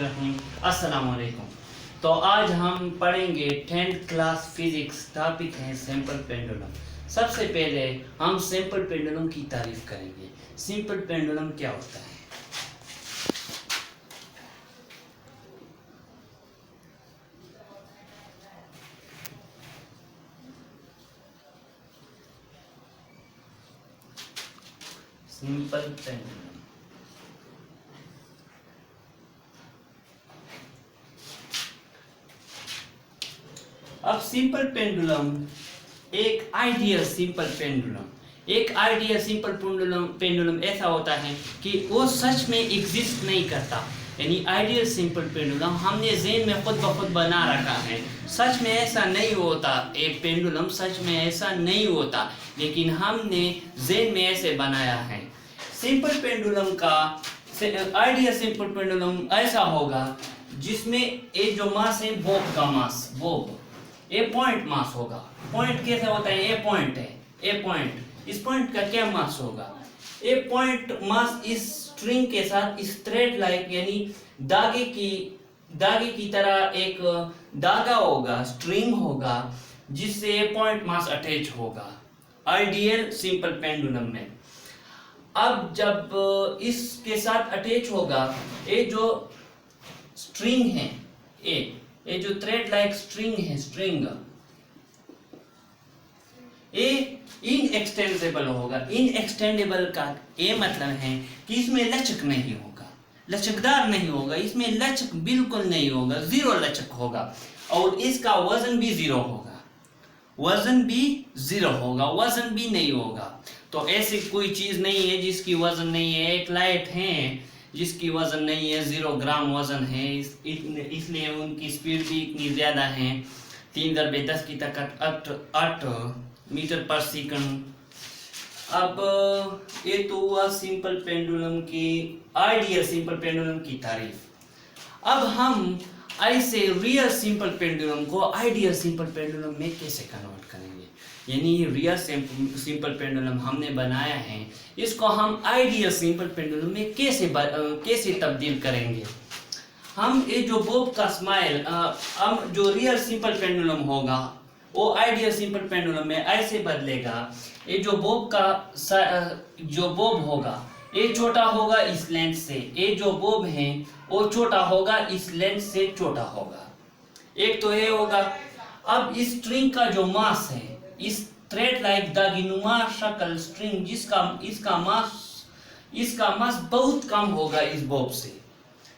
बिस्मिल्लाहिर्रहमानिर्रहीम। अस्सलाम वालेकुम। तो आज हम पढ़ेंगे 10th क्लास फिजिक्स। टॉपिक है सिंपल पेंडुलम। सबसे पहले हम सिंपल पेंडुलम की तारीफ करेंगे। सिंपल पेंडुलम क्या होता है? सिंपल पेंडुलम अब सिंपल पेंडुलम एक आइडियल सिंपल पेंडुलम ऐसा होता है कि वो सच में एग्जिस्ट नहीं करता। यानी आइडियल सिंपल पेंडुलम हमने ज़हन में खुद ब खुद बना रखा है। सच में ऐसा नहीं होता, एक पेंडुलम सच में ऐसा नहीं होता, लेकिन हमने ज़हन में ऐसे बनाया है। सिंपल पेंडुलम का आइडियल सिंपल पेंडुलम ऐसा होगा जिसमें एक जो मास है बोब का मास, बोब ए पॉइंट मास होगा। पॉइंट कैसे होता है? ए पॉइंट है, ए पॉइंट। इस पॉइंट का क्या मास होगा? ए पॉइंट मास इस स्ट्रिंग के साथ इस थ्रेड लाइक यानी धागे की तरह एक धागा होगा, स्ट्रिंग होगा, जिससे ए पॉइंट मास अटैच होगा आइडियल सिंपल पेंडुलम में। अब जब इसके साथ अटैच होगा, ये जो स्ट्रिंग है, ये जो थ्रेड लाइक स्ट्रिंग है, स्ट्रिंग ये इनएक्सटेंडेबल होगा। इनएक्सटेंडेबल का ये मतलब है कि इसमें लचक नहीं होगा, लचकदार नहीं होगा, इसमें लचक बिल्कुल नहीं होगा, जीरो लचक होगा। और इसका वजन भी जीरो होगा, वजन भी जीरो होगा, वजन भी नहीं होगा। तो ऐसी कोई चीज नहीं है जिसकी वजन नहीं है। एक लाइट है जिसकी वजन नहीं है, 0 ग्राम वजन है, इसलिए उनकी स्पीड भी इतनी ज़्यादा है, 3×10 की ताकत 8 मीटर पर सेकंड। अब ये तो हुआ सिंपल पेंडुलम की, आइडियल सिंपल पेंडुलम की तारीफ। अब हम ऐसे रियल सिंपल पेंडुलम को आइडियल सिंपल पेंडुलम में कैसे कन्वर्ट करेंगे। यानी रियल सिंपल पेंडुलम हमने बनाया है, इसको हम आइडियल सिंपल पेंडुलम में कैसे तब्दील करेंगे। हम ये जो बोब का स्माइल, हम जो रियल सिंपल पेंडुलम होगा वो आइडियल सिंपल पेंडुलम में ऐसे बदलेगा। ये जो बोब होगा ये छोटा होगा इस लेंथ से, ये जो बोब है वो छोटा होगा इस लेंथ से छोटा होगा। एक तो ये होगा। अब इस स्ट्रिंग का जो मास है, इस थ्रेड लाइक दागिनुमा शक्ल स्ट्रिंग, इसका मास बहुत कम होगा इस बोब से,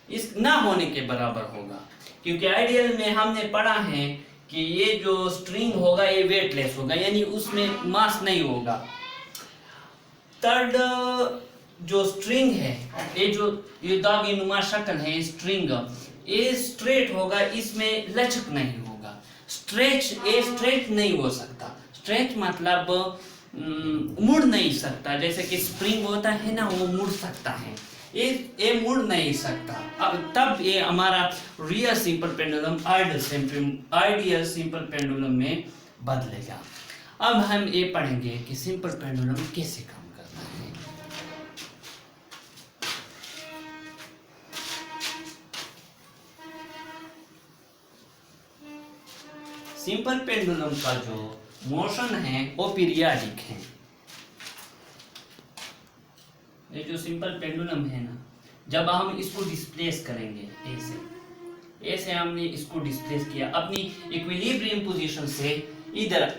इस ना होने के बराबर होगा। क्योंकि आइडियल में हमने पढ़ा है कि ये जो स्ट्रिंग होगा ये वेटलेस होगा, यानी उसमें मास नहीं होगा। थर्ड जो स्ट्रिंग है, ये दागिनुमा शक्ल है स्ट्रिंग, ये स्ट्रेट होगा, इसमें लचक नहीं होगा। स्ट्रेच नहीं हो सकता। स्ट्रेच मतलब मुड़ नहीं सकता, जैसे कि स्प्रिंग होता है ना, वो मुड़ सकता है, ये मुड़ नहीं सकता। अब तब ये हमारा real simple pendulum ideal simple pendulum में बदलेगा। अब हम ये पढ़ेंगे कि सिंपल पेंडुलम कैसे काम करता है। सिंपल पेंडुलम का जो मोशन है वो पीरियाडिक है। ये जो सिंपल पेंडुलम है ना, जब हम इसको डिस्प्लेस करेंगे, ऐसे हमने इसको डिस्प्लेस किया अपनी इक्विलिब्रियम पोजीशन से, इधर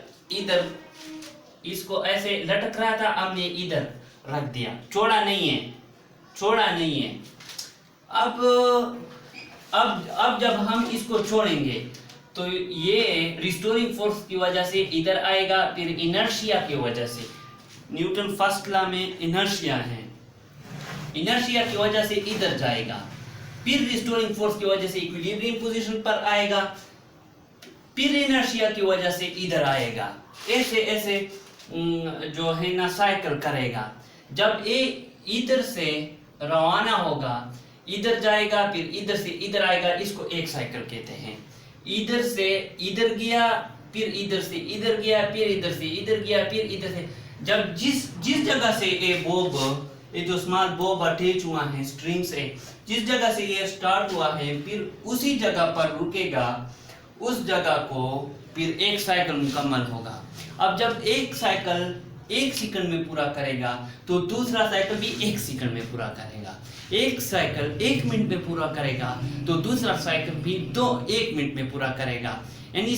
इसको ऐसे लटक रहा था, हमने इधर रख दिया, छोड़ा नहीं है। अब जब हम इसको छोड़ेंगे तो ये रिस्टोरिंग फोर्स की वजह से इधर आएगा, फिर इनर्शिया की वजह से, न्यूटन फर्स्ट लॉ में इनर्शिया है, इनर्शिया की वजह से इधर जाएगा, फिर रिस्टोरिंग फोर्स की वजह से इक्विलिब्रियम पोजीशन पर आएगा, फिर इनर्शिया की वजह से इधर आएगा। ऐसे जो है ना साइकिल करेगा। जब ये इधर से रवाना होगा, इधर जाएगा, फिर इधर से इधर आएगा, इसको एक साइकिल कहते हैं। इधर से इधर गया, फिर इधर से इधर गया, फिर इधर से इधर गया, फिर इधर से, जब जिस जगह से ये जो स्मॉल बोब अटैच हुआ है स्ट्रिंग से, जिस जगह से ये स्टार्ट हुआ है फिर उसी जगह पर रुकेगा, उस जगह को फिर एक साइकिल मुकम्मल होगा। अब जब एक साइकिल 1 सेकंड में पूरा करेगा तो दूसरा साइकिल भी 1 सेकंड में पूरा करेगा। एक साइकिल 1 मिनट में पूरा करेगा तो दूसरा साइकिल भी 1 मिनट में पूरा करेगा, यानी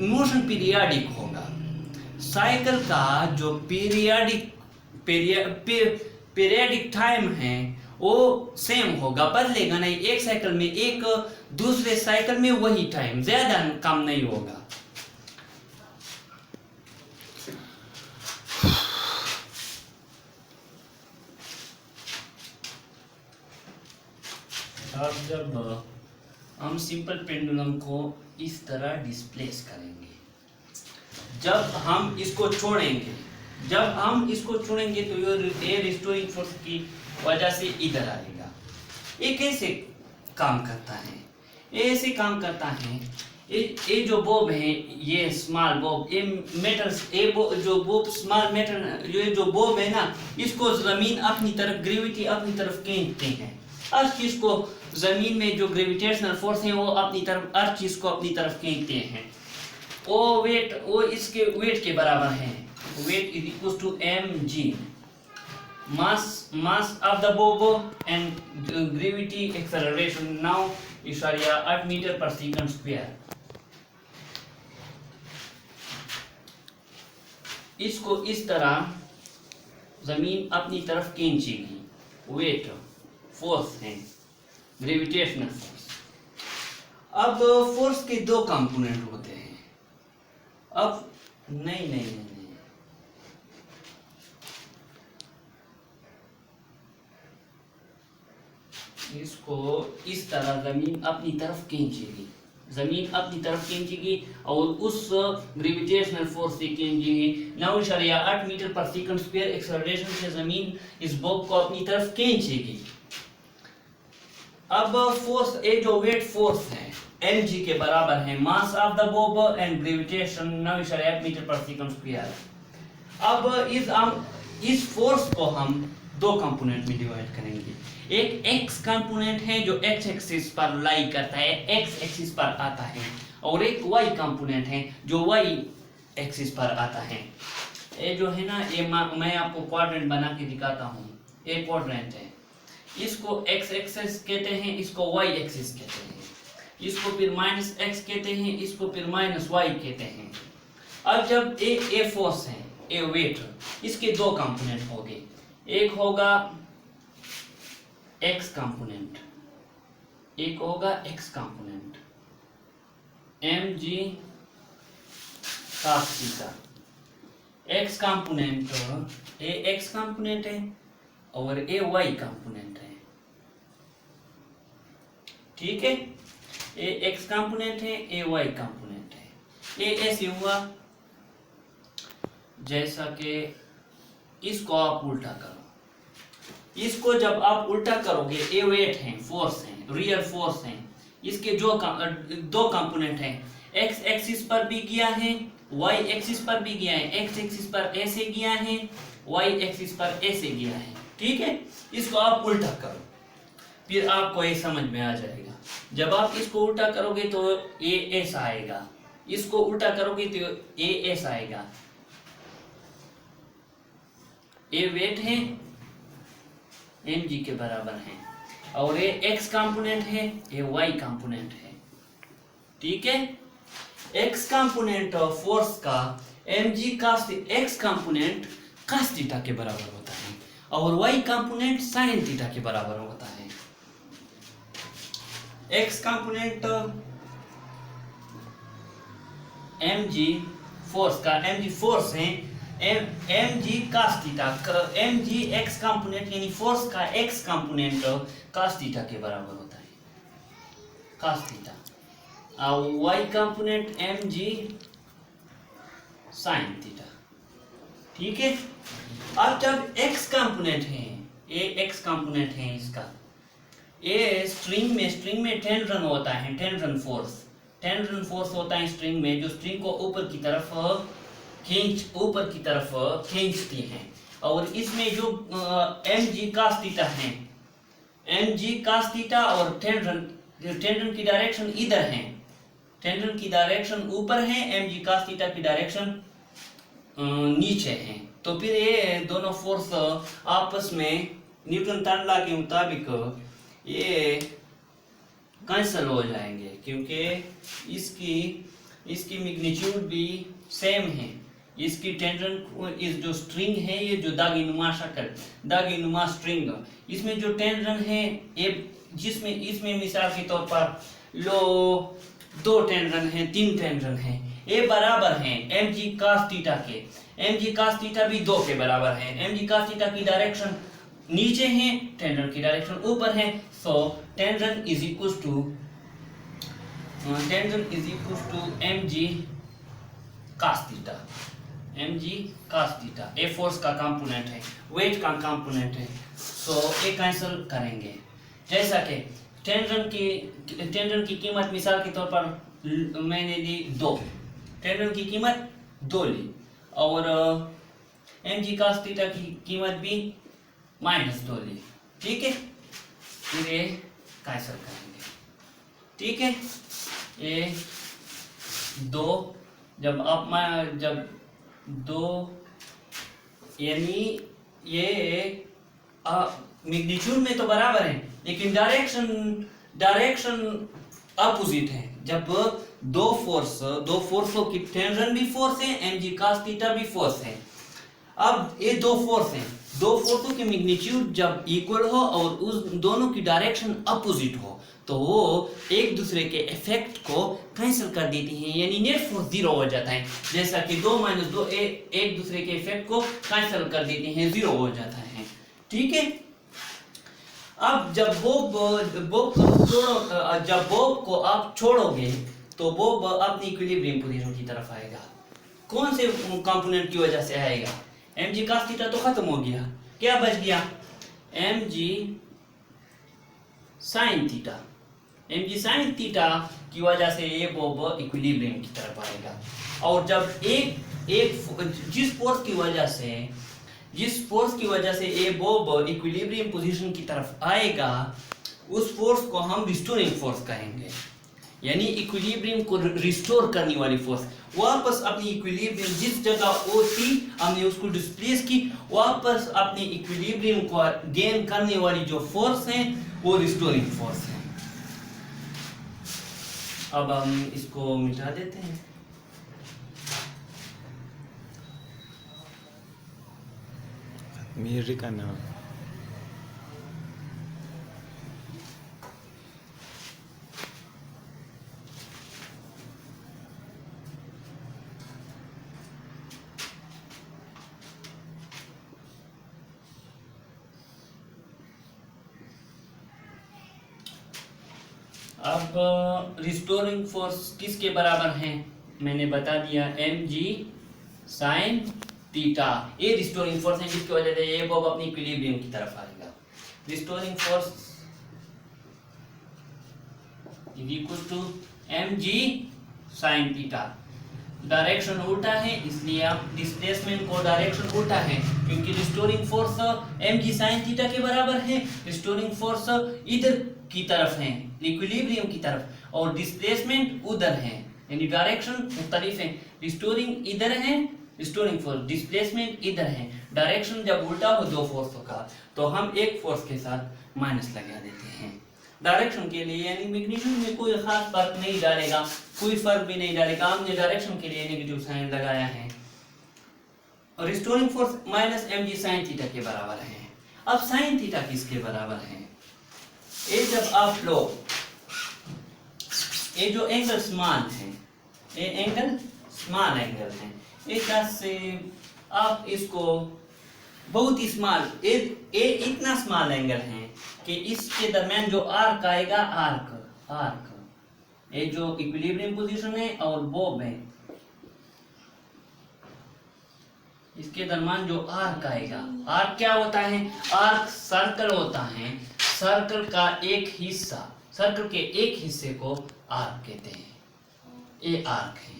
मोशन पीरियाडिक होगा। साइकिल का जो पीरियाडिक टाइम है वो सेम होगा, बदलेगा नहीं। एक साइकिल में एक, दूसरे साइकिल में वही टाइम, ज्यादा कम नहीं होगा। अब जब हम सिंपल पेंडुलम को इस तरह डिस्प्लेस करेंगे, जब हम इसको छोड़ेंगे तो ये रिस्टोरिंग फोर्स की वजह से इधर आएगा। ये कैसे काम करता है? ये ऐसे काम करता है, ये जो बॉब है, ये स्मॉल बॉब, ये मेटल्स, जो बॉब स्मॉल मेटल, ये जो बॉब है ना, इसको जमीन अपनी तरफ, ग्रेविटी अपनी तरफ खींचते हैं। हर चीज को जमीन में जो ग्रेविटेशनल फोर्स है वो अपनी तरफ, हर चीज को अपनी तरफ खींचते हैं। वो इसके वेट के बराबर है। Weight is equal to mg, mass of the bob and gravity acceleration now is 8 metre per second square. इसको इस तरह जमीन अपनी तरफ खींचेगी। वेट फोर्स है, ग्रेविटेशनल फोर्स। अब फोर्स के 2 कंपोनेंट होते हैं। अब नहीं, इसको इस तरह जमीन अपनी तरफ खींचेगी और उस ग्रेविटेशनल फोर्स से खींचेगी। 9.8 metre per second square acceleration से जमीन इस बॉब को अपनी तरफ खींचेगी। अब फोर्स, ये जो वेट फोर्स है mg के बराबर है, mass of the bob and gravitation 9.8 metre per second square. अब इस फोर्स को हम 2 कंपोनेंट में डिवाइड करेंगे। एक x कंपोनेंट है जो x एक्सिस पर लाई करता है, x एक्सिस पर आता है, और एक y कंपोनेंट है जो y एक्सिस पर आता है। ये जो है ना, ये मैं आपको क्वाड्रेंट बना के दिखाता हूँ। ये क्वाड्रेंट है, इसको x एक्सिस कहते हैं, इसको y एक्सिस कहते हैं, इसको फिर -x कहते हैं, इसको फिर -y कहते हैं। अब जब ये फोर्स है, ये वेट, इसके 2 कंपोनेंट होंगे। एक होगा x कंपोनेंट, एक होगा x component mg cos theta. x component, ये x कंपोनेंट है और ये y कंपोनेंट है, ठीक है। ये x कंपोनेंट है, ये y कंपोनेंट है। ये ऐसे हुआ जैसा कि इसको आप उल्टा करो। इसको जब आप उल्टा करोगे, ये वेट है, फोर्स है, रियल फोर्स है। इसके जो 2 कंपोनेंट हैं, x एक्सिस पर भी गया है, y एक्सिस पर भी गया है। x एक्सिस पर ऐसे गया है, y एक्सिस पर ऐसे गया है, ठीक है। इसको आप उल्टा करो, फिर आपको ये समझ में आ जाएगा। जब आप इसको उल्टा करोगे तो ये ऐसा आएगा, इसको उल्टा करोगे तो ये ऐसा आएगा। ये वेट है, mg के बराबर है, और ये x कंपोनेंट है, ये y कंपोनेंट है, ठीक है। x कंपोनेंट ऑफ फोर्स का mg cos, x component cos theta के बराबर होता है और y कंपोनेंट sin थीटा के बराबर होता है। x कंपोनेंट mg फोर्स का, mg फोर्स है, mg cos theta, mg x component यानी फोर्स का x कंपोनेंट cos थीटा के बराबर होता है, cos थीटा। और y component mg sin theta, ठीक है। अब जब x कंपोनेंट है, ये x कंपोनेंट है इसका, ये स्ट्रिंग में टेंशन होता है, टेंशन फोर्स होता है स्ट्रिंग में, जो स्ट्रिंग को ऊपर की तरफ खींचती है। और इसमें जो mg cos थीटा है, एम जी कास थीटा और टेंजेंट की डायरेक्शन इधर है, टेंजेंट की डायरेक्शन ऊपर है, एम जी कास थीटा की डायरेक्शन नीचे है। तो फिर ये दोनों फोर्स आपस में न्यूटन तांडला के मुताबिक ये कैंसल हो जाएंगे, क्योंकि इसकी मैग्नीट्यूड भी सेम है। इसकी टेंजेंट इस जो स्ट्रिंग है, ये जो दागी नुमा शक्ल, दागी नुमा स्ट्रिंग, इसमें जो टेंजेंट है ये जिसमें इसमें मिसाल के तौर पर लो 2 टेंजेंट हैं, 3 टेंजेंट हैं, ये बराबर हैं एम जी कास थीटा के। एम जी कास थीटा भी 2 के बराबर है। एम जी कास थीटा की डायरेक्शन नीचे है, टेंजेंट की डायरेक्शन ऊपर है। So tangent is equal to M G cos theta, M G cos theta. ए फोर्स का कंपोनेंट है, वेट का कंपोनेंट है। सो ये कैंसिल करेंगे। जैसा कि टेंजेंट की कीमत मिसाल के तौर पर मैंने ली 2, टेंजेंट की कीमत 2 ली, और एम जी कास थीटा की कीमत भी -2 ली। ठीक है, फिर ये कैंसिल करेंगे। ठीक है, ये 2 जब जब 2 यानी ये मैग्नीट्यूड में तो बराबर है, लेकिन डायरेक्शन अपोजिट है। जब दो फोर्सों की टेंजेंट भी फोर्स है, एम जी कास थीटा भी फोर्स है। अब ये 2 फोर्स हैं, 2 फोर्सों की मैग्नीट्यूड जब इक्वल हो और उस दोनों की डायरेक्शन अपोजिट हो, तो वो एक दूसरे के इफेक्ट को कैंसिल कर देती हैं, यानी नेट फोर्स 0 हो जाता है। जैसा कि 2 - 2 एक दूसरे के इफेक्ट को कैंसिल कर देती हैं, 0 हो जाता है। ठीक है, अब जब जब बॉब को आप छोड़ोगे तो बॉब अपनी इक्विलिब्रियम पोजीशन की तरफ आएगा। कौन से कंपोनेंट की वजह से आएगा? एम जी कास थीटा तो खत्म हो गया, क्या बच गया? M G sine theta. M G sine theta की वजह से ये बॉब इक्विलिब्रियम की तरफ आएगा। और जब जिस फोर्स की वजह से ये बॉब इक्विलिब्रियम पोजीशन की तरफ आएगा, उस फोर्स को हम रिस्टोरिंग फोर्स कहेंगे, यानी इक्विलिब्रियम को रिस्टोर करने वाली फोर्स। वापस अपनी इक्विलिब्रियम जिस जगह वो थी हमने उसको डिस्प्लेस की, वापस अपनी इक्विलिब्रियम को गेन करने वाली जो फोर्स है वो रिस्टोरिंग फोर्स है। अब हम इसको मिटा देते हैं। मेरी का नाम अब रिस्टोरिंग फोर्स किसके बराबर है मैंने बता दिया, एम जी साइन थीटा। ये रिस्टोरिंग फोर्स है जिसकी वजह से ये बॉब अपनी इक्विलिब्रियम की तरफ आएगा। Restoring force is equal to M G sine theta. Direction उल्टा है, इसलिए आप डिस्प्लेसमेंट को डायरेक्शन उल्टा है, क्योंकि restoring force M G sine theta के बराबर है। रिस्टोरिंग फोर्स इधर की तरफ है, इक्विलिब्रियम की तरफ, और डिस्प्लेसमेंट उधर है, यानी डायरेक्शन मुख्तलिफ है। रिस्टोरिंग इधर है, रिस्टोरिंग फोर्स, डिस्प्लेसमेंट इधर है। डायरेक्शन जब उल्टा हो दो फोर्सों का, तो हम एक फोर्स के साथ माइनस लगा देते हैं डायरेक्शन के लिए, यानी मैग्नीट्यूड में कोई खास फर्क नहीं डालेगा, कोई फर्क भी नहीं डालेगा। हमने डायरेक्शन के लिए नेगेटिव साइन लगाया है। और restoring force minus M G sine theta के बराबर है। अब साइन थीटा किसके बराबर है? ये जब आप लोग ये जो एंगल स्मॉल है, ये एंगल स्मॉल एंगल है, एक से आप इसको बहुत ही स्मॉल, ये इतना स्मॉल एंगल है कि इसके दरमियान जो आर्क आएगा, आर्क ये जो इक्विलिब्रियम पोजीशन है और बॉब है, इसके दरमियान जो आर्क आएगा, आर्क क्या होता है? आर्क सर्कल होता है। सर्कल का एक हिस्सा, सर्कल के एक हिस्से को आर्क कहते हैं। ये आर्क है,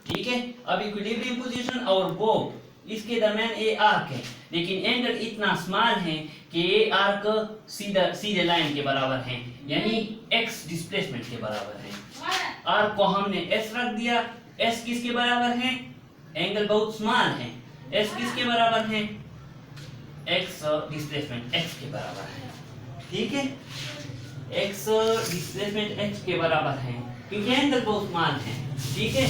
ठीक है। अब इक्विलिब्रियम पोजीशन और बॉब, इसके दरमियान ए आर्क है, लेकिन एंगल इतना स्मॉल है कि ए आर्क सीधे लाइन के बराबर है, यानी एक्स डिस्प्लेसमेंट के बराबर है। आर्क को हमने एस रख दिया। एस किसके बराबर है? एंगल बहुत स्मॉल है। एस किसके बराबर है? एक्स डिस्प्लेसमेंट एक्स के बराबर है। ठीक है, एक्स डिस्प्लेसमेंट एक्स के बराबर है क्योंकि एंगल बहुत स्मॉल है। ठीक है,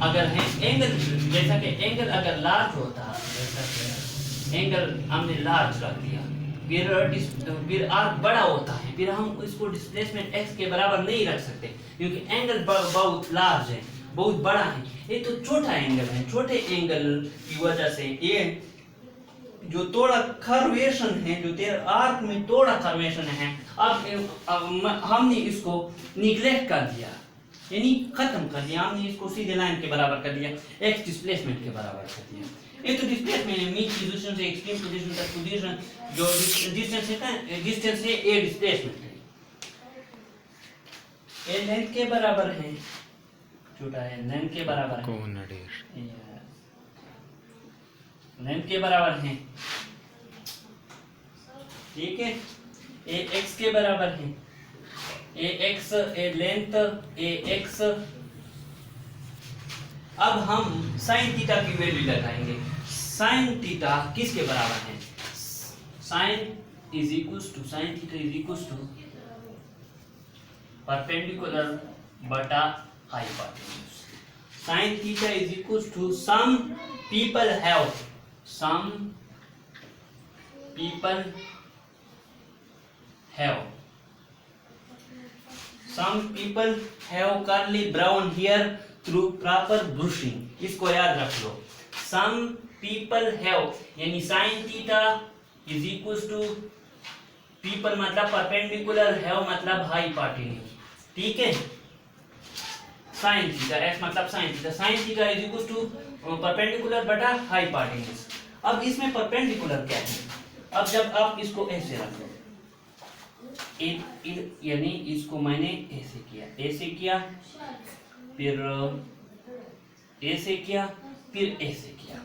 अगर है एंगल, जैसा कि एंगल अगर लार्ज होता, जैसा कि एंगल हमने लार्ज रख दिया, फिर आर्क बड़ा होता है, फिर हम इसको डिस्प्लेसमेंट एक्स के बराबर नहीं रख सकते क्योंकि एंगल बहुत लार्ज है, बहुत बड़ा है। ये तो छोटा एंगल है, छोटे एंगल की वजह से ये जो थोड़ा कर्वेशन है, जो तेरे आर्क में थोड़ा कर्वेशन है, अब हमने इसको निग्लेक्ट कर दिया, यानी खत्म कर दिया। हमने इसको सीधे लाइन के बराबर कर दिया, एक्स डिस्प्लेसमेंट के बराबर कर दिया। ये तो डिस्प्लेसमेंट है, मीन पोजीशन से एक्सट्रीम पोजीशन तक पोजीशन जो डिस्टेंस है, डिस्टेंस है ए डिस्प्लेसमेंट है। ए लेंथ के बराबर है, छोटा है, लेंथ के बराबर है, लेंथ के बराबर है। ठीक है, ए एक्स के बराबर है, a x a length a x. अब हम साइन थीटा की वैल्यू लगाएंगे। साइन थीटा किसके बराबर है? Sine is equals to, sine theta is equals to perpendicular बटा hypotenuse. Sine theta is equals to some people have, some people have curly brown hair through proper brushing। इसको याद रख लो, some people have, यानी sin theta is equals to people मतलब perpendicular, have मतलब hypotenuse. ठीक है, sin theta x मतलब sin theta, sin theta is equals to perpendicular बटा हाइपोटेन्यूज। अब इसमें परपेंडिकुलर क्या है? अब जब आप इसको ऐसे रखो, यानी इसको मैंने ऐसे किया, फिर ऐसे किया, फिर ऐसे किया,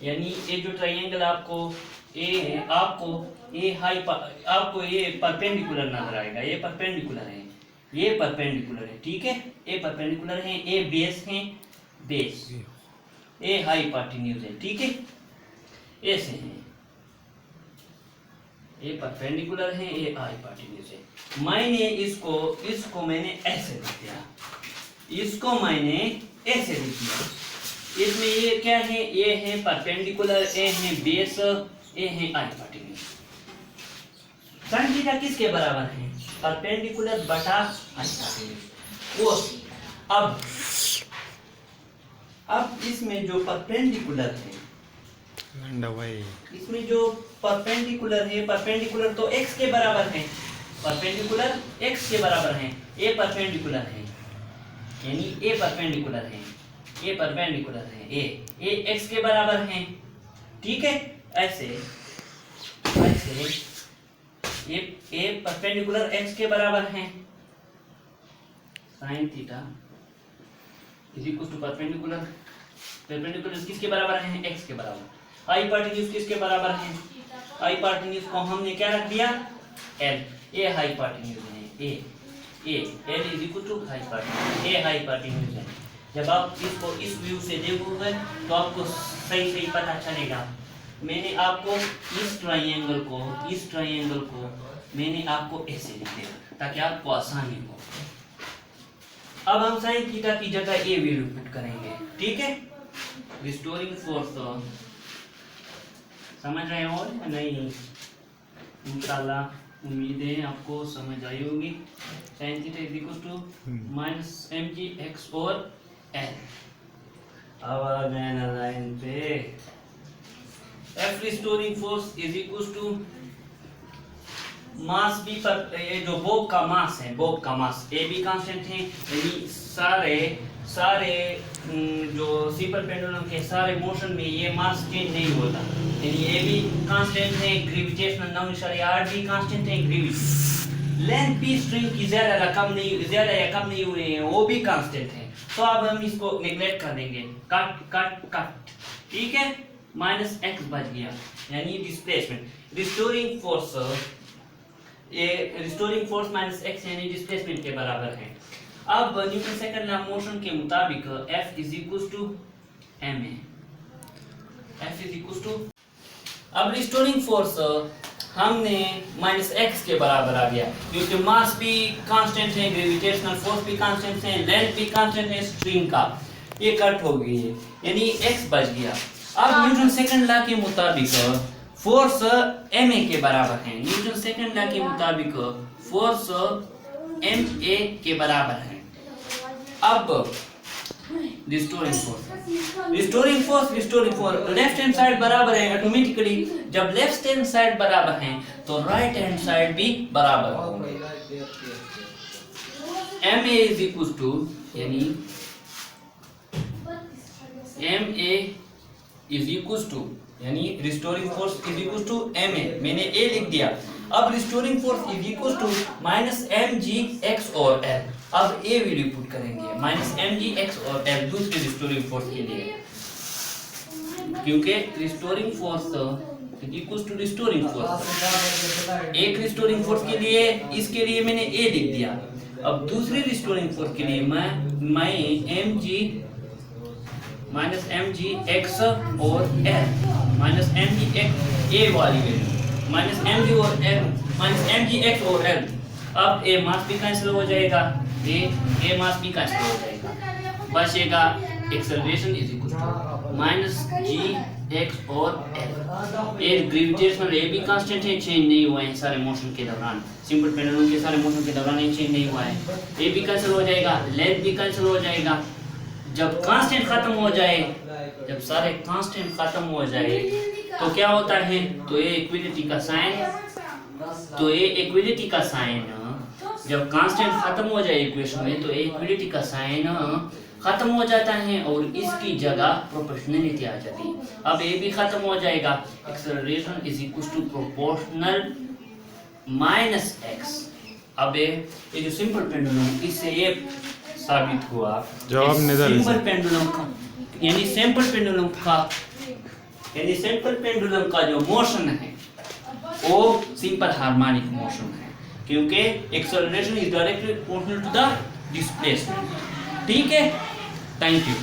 यानी ये जो ट्रायंगल आपको ए आपको ये परपेंडिकुलर नजर आएगा। ये परपेंडिकुलर है, ये परपेंडिकुलर है। ठीक है, ये परपेंडिकुलर है, ये बेस है, बेस ए हाइपोटेन्यूज है। ठीक है, ऐसे है, ये परपेंडिकुलर है, ये हाइपोटेन्यूज है। मैंने इसको मैंने ऐसे लिख दिया, इसको मैंने ऐसे लिख दिया। इसमें ये क्या है? ये है परपेंडिकुलर, ए है बेस, ए है हाइपोटेन्यूज। साइन थीटा किसके बराबर है? परपेंडिकुलर बटा हाइपोटेन्यूज। वो अब इसमें जो परपेंडिकुलर है, इसमें जो परपेंडिकुलर है, परपेंडिकुलर तो x के बराबर है, परपेंडिकुलर x के बराबर है, ये परपेंडिकुलर है, यानी ये परपेंडिकुलर है, ये परपेंडिकुलर है, ये x के बराबर है। ठीक है, ऐसे ये परपेंडिकुलर x के बराबर है। sin theta is equal to perpendicular किसके बराबर है? x के बराबर। हाइपोटेन्यूज किसके बराबर है? हाइपोटेन्यूज को हमने क्या रख दिया? l। ये हाइपोटेन्यूज है, l is equal to hypotenuse, ये हाइपोटेन्यूज है। जब आप इसको इस व्यू से देखोगे तो आपको सही पता चलेगा। मैंने आपको इस ट्रायंगल को मैंने आपको ऐसे लिख दिया ताकि आपको आसानी हो। अब हम साइन थीटा की जगह ए वैल्यू पुट करेंगे। ठीक है, रिस्टोरिंग फोर्स समझ रहे हो या नहीं? इंशाल्लाह उम्मीद है आपको समझ आई होगी। Sine theta is equal to minus mgx और l। अब आ गए ना लाइन पे। F restoring force is equal to mass भी पर, ये जो बॉब का मास है, बॉब का मास ए भी कांस्टेंट है, यानी सारे जो सिंपल पेंडुलम के सारे मोशन में ये मास चेंज नहीं होता, यानी ये भी कांस्टेंट है। ग्रेविटेशनल नॉमिनल आर भी कांस्टेंट है। ग्रेविटी लेंथ भी स्ट्रिंग की ज्यादा या कम नहीं हुए हैं, वो भी कांस्टेंट है। तो अब हम इसको नेग्लेक्ट कर देंगे, कट। ठीक है, माइनस एक्स बच गया, यानी डिस्प्लेसमेंट रिस्टोरिंग फोर्स, ये रिस्टोरिंग फोर्स माइनस एक्स यानी डिस्प्लेसमेंट के बराबर है। अब न्यूटन सेकंड लॉ मोशन के मुताबिक F is equal to ma, F is equal to, अब रिस्टोरिंग फोर्स हमने माइनस एक्स के बराबर आ गया, क्योंकि मास भी कांस्टेंट है, ग्रेविटेशनल फोर्स भी कांस्टेंट है, लेंथ भी कांस्टेंट है स्ट्रिंग का, ये कट हो गई है, यानी एक्स बच गया। अब न्यूटन सेकंड लॉ के मुताबिक फोर्स ma के बराबर है, न्यूटन सेकंड लॉ के मुताबिक फोर्स ma के बराबर है। अब restoring force left hand side बराबर है, ऑटोमेटिकली जब लेफ्ट हैंड साइड बराबर है तो राइट हैंड साइड भी बराबर होंगे। ma इज इक्वल टू, यानी ma इज इक्वल टू, यानी restoring force is equal to ma, मैंने a लिख दिया। अब restoring force is equal to minus mg x और l, अब a वैल्यू पुट करेंगे माइनस mg x और l दूसरे रिस्टोरिंग फोर्स के लिए, क्योंकि restoring force is equal to restoring force, एक रिस्टोरिंग फोर्स के लिए इसके लिए मैंने a लिख दिया। अब दूसरे रिस्टोरिंग फोर्स के लिए मैं mg माइनस mg x और l, minus mg x a वाली वैल्यू माइनस mg और l, माइनस mg x और l। अब a मास भी कैंसिल हो जाएगा, a मास भी कैंसिल हो जाएगा, बचेगा acceleration is equal to minus g x और l। एक ग्रेविटेशनल ए भी कांस्टेंट है, चेंज नहीं हुआ है सारे मोशन के दौरान, सिंपल पेंडुलम के सारे मोशन के दौरान ये चेंज नहीं हुआ है, ए भी कैंसिल हो जाएगा, लेंथ भी कैंसिल हो जाएगा। जब कांस्टेंट खत्म हो जाए, जब सारे कांस्टेंट खत्म हो जाए तो क्या होता है, तो ये इक्विलिटी का साइन, जब कांस्टेंट खत्म हो जाए इक्वेशन में तो ये इक्विलिटी का साइन खत्म हो जाता है और इसकी जगह प्रोपोर्शनलिटी आ जाती है। अब ये भी खत्म हो जाएगा, acceleration is equal to proportional minus x. अब ये जो सिंपल पेंडुलम, इससे ये साबित हुआ सिंपल पेंडुलम का, यानी सिंपल पेंडुलम का जो मोशन है वो सिंपल हार्मोनिक मोशन है, क्योंकि acceleration is directly proportional to the displacement. ठीक है, थैंक यू।